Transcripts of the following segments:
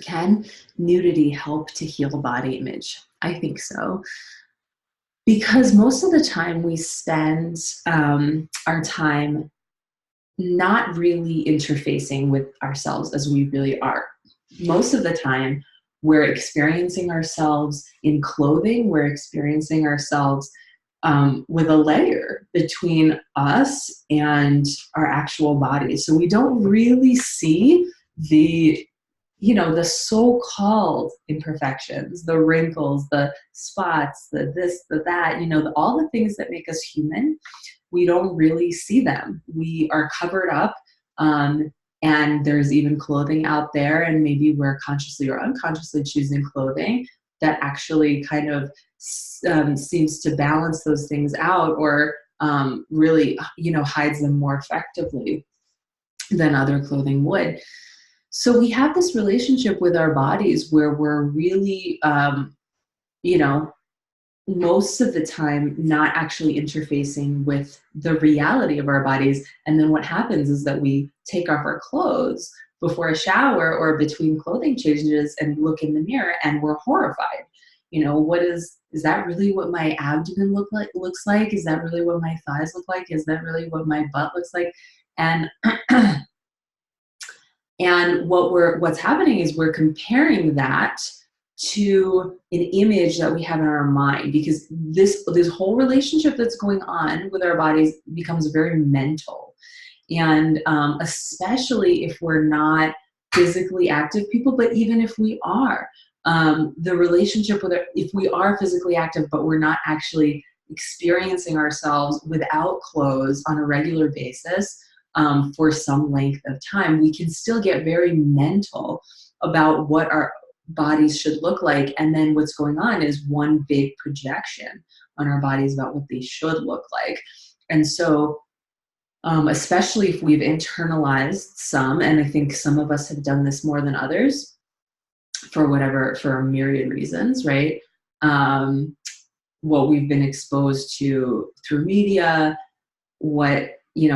Can nudity help to heal body image? I think so. Because most of the time we spend our time not really interfacing with ourselves as we really are. Most of the time, we're experiencing ourselves in clothing, we're experiencing ourselves with a layer between us and our actual bodies. So we don't really see the the so-called imperfections, the wrinkles, the spots, the this, the that, all the things that make us human. We don't really see them. We are covered up, and there's even clothing out there, and maybe we're consciously or unconsciously choosing clothing that actually kind of seems to balance those things out, or really, hides them more effectively than other clothing would. So we have this relationship with our bodies where we're really, you know, most of the time not actually interfacing with the reality of our bodies. And then what happens is that we take off our clothes before a shower or between clothing changes and look in the mirror and we're horrified. What is that really what my abdomen looks like? Is that really what my thighs look like? Is that really what my butt looks like? And and what's happening is we're comparing that to an image that we have in our mind, because this whole relationship that's going on with our bodies becomes very mental. And especially if we're not physically active people, but even if we are, the relationship with if we are physically active but we're not actually experiencing ourselves without clothes on a regular basis, for some length of time, we can still get very mental about what our bodies should look like. And then what's going on is one big projection on our bodies about what they should look like. And so, especially if we've internalized some, and I think some of us have done this more than others for a myriad reasons, right? What we've been exposed to through media, what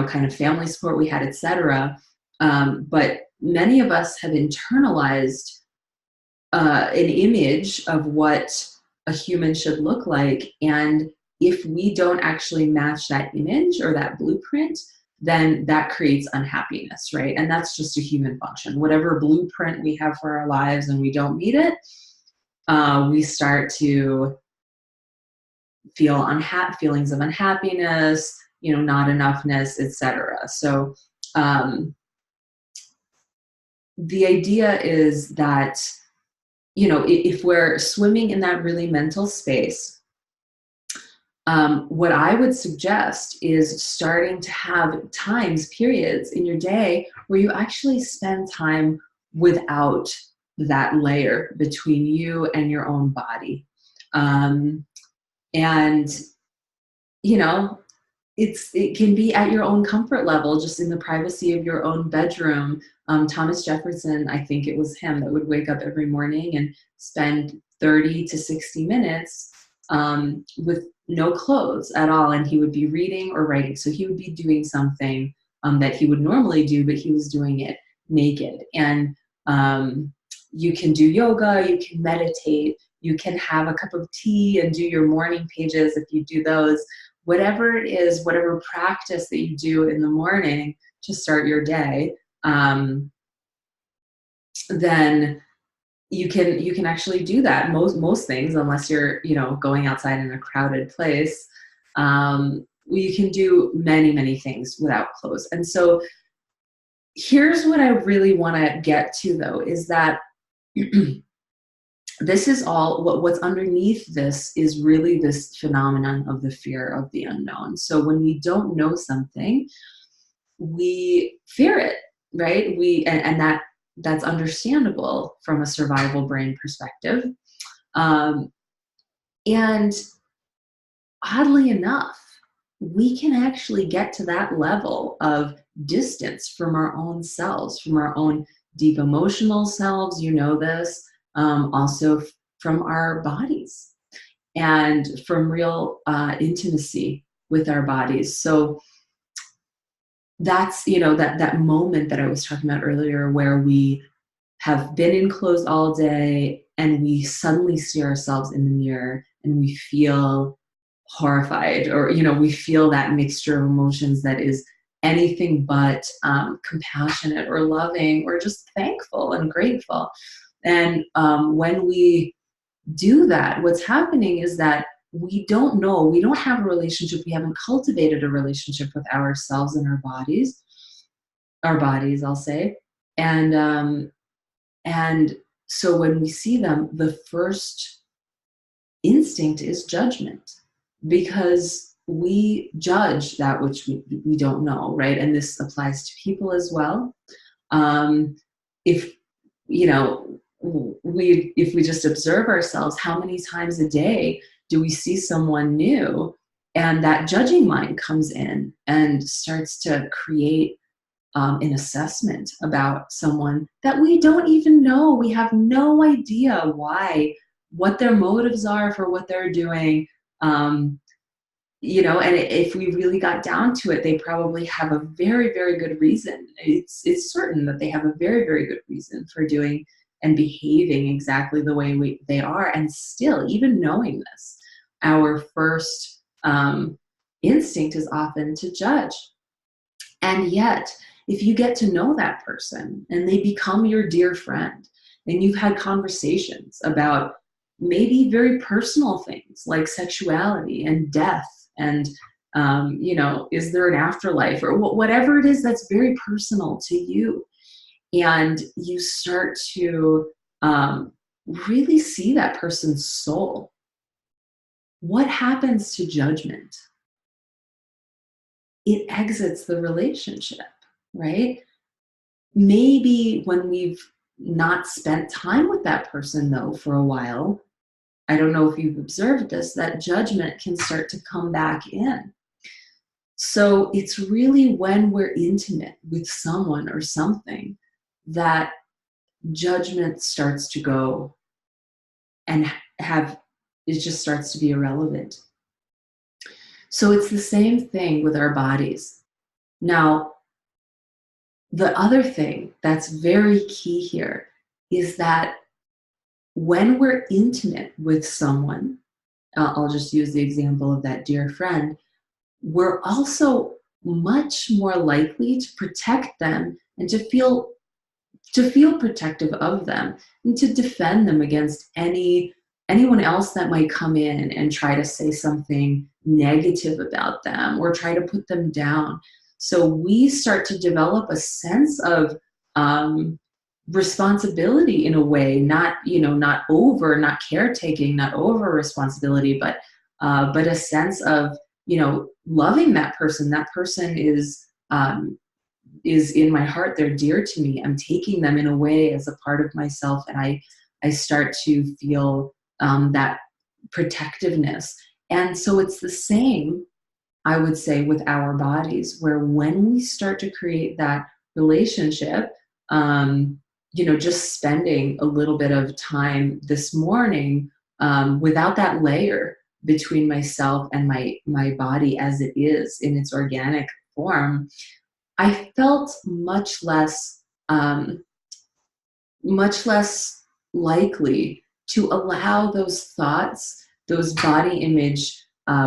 kind of family support we had, etc. But many of us have internalized an image of what a human should look like, and if we don't actually match that image or that blueprint, then that creates unhappiness, right? And that's just a human function. Whatever blueprint we have for our lives and we don't meet it, we start to feel feelings of unhappiness, not enoughness, etc. So the idea is that, if we're swimming in that really mental space, what I would suggest is starting to have periods in your day where you actually spend time without that layer between you and your own body. And, it can be at your own comfort level, just in the privacy of your own bedroom. Thomas Jefferson, I think it was him, that would wake up every morning and spend 30 to 60 minutes with no clothes at all. And he would be reading or writing. So he would be doing something that he would normally do, but he was doing it naked. And you can do yoga, you can meditate, you can have a cup of tea and do your morning pages if you do those. Whatever it is, whatever practice that you do in the morning to start your day, then you can actually do that. Most things, unless you're going outside in a crowded place, you can do many things without clothes. And so here's what I really want to get to, though, is that this is all what's underneath this is really this phenomenon of the fear of the unknown. So when we don't know something, we fear it, right? And that's understandable from a survival brain perspective. And oddly enough, we can actually get to that level of distance from our own selves, from our own deep emotional selves, this, also from our bodies and from real intimacy with our bodies. So that's, that moment that I was talking about earlier, where we have been in clothes all day and we suddenly see ourselves in the mirror and we feel horrified, or we feel that mixture of emotions that is anything but compassionate or loving or just thankful and grateful. And when we do that, what's happening is that we don't know, we don't have a relationship, we haven't cultivated a relationship with ourselves and our bodies, I'll say. And so when we see them, the first instinct is judgment, because we judge that which we don't know, right? And this applies to people as well. If if we just observe ourselves, how many times a day do we see someone new, and that judging mind comes in and starts to create an assessment about someone that we don't even know. We have no idea why, what their motives are for what they're doing. And if we really got down to it, they probably have a very, very good reason. It's certain that they have a very, very good reason for doing and behaving exactly the way they are. And still, even knowing this, our first instinct is often to judge. And yet, if you get to know that person and they become your dear friend, and you've had conversations about maybe very personal things like sexuality and death and, is there an afterlife, or whatever it is that's very personal to you, and you start to really see that person's soul, what happens to judgment? It exits the relationship, right? Maybe when we've not spent time with that person, though, for a while, I don't know if you've observed this, that judgment can start to come back in. So it's really when we're intimate with someone or something that judgment starts to go and it just starts to be irrelevant. So it's the same thing with our bodies. Now, the other thing that's very key here is that when we're intimate with someone, I'll just use the example of that dear friend, we're also much more likely to protect them and to feel protective of them and to defend them against anyone else that might come in and try to say something negative about them or try to put them down. So we start to develop a sense of responsibility in a way, not caretaking, not over responsibility, but a sense of, loving that person. That person is in my heart. They're dear to me. I'm taking them in a way as a part of myself, and I start to feel that protectiveness. And so it's the same, I would say, with our bodies, where when we start to create that relationship, just spending a little bit of time this morning without that layer between myself and my body as it is in its organic form, I felt much less likely to allow those thoughts, those body image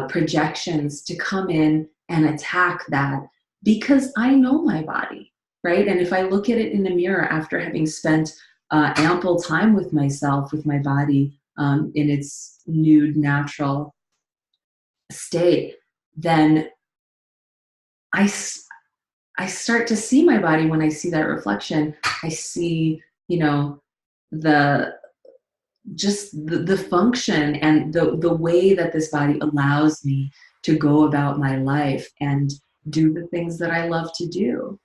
projections to come in and attack that, because I know my body, right? And if I look at it in the mirror after having spent ample time with myself, with my body in its nude, natural state, then I start to see my body. When I see that reflection, I see, the function and the way that this body allows me to go about my life and do the things that I love to do.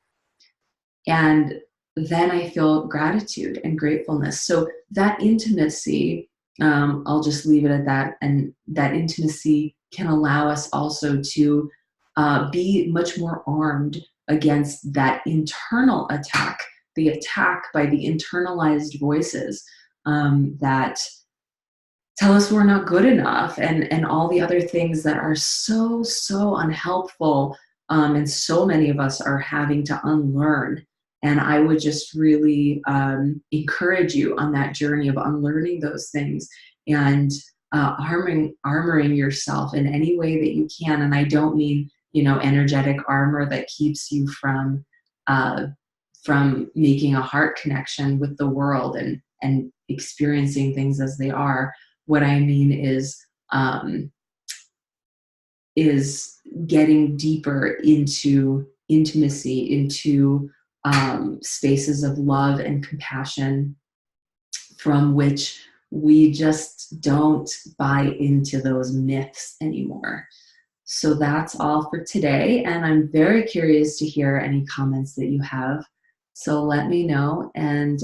And then I feel gratitude and gratefulness. So that intimacy, I'll just leave it at that. And that intimacy can allow us also to be much more armed against that internal attack, the attack by the internalized voices that tell us we're not good enough, and all the other things that are so unhelpful, and so many of us are having to unlearn And I would just really encourage you on that journey of unlearning those things and armoring yourself in any way that you can. And I don't mean, energetic armor that keeps you uh, from making a heart connection with the world and experiencing things as they are. What I mean is getting deeper into intimacy, into spaces of love and compassion from which we just don't buy into those myths anymore. So that's all for today. And I'm very curious to hear any comments that you have. So let me know, and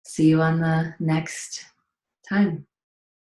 see you on the next time.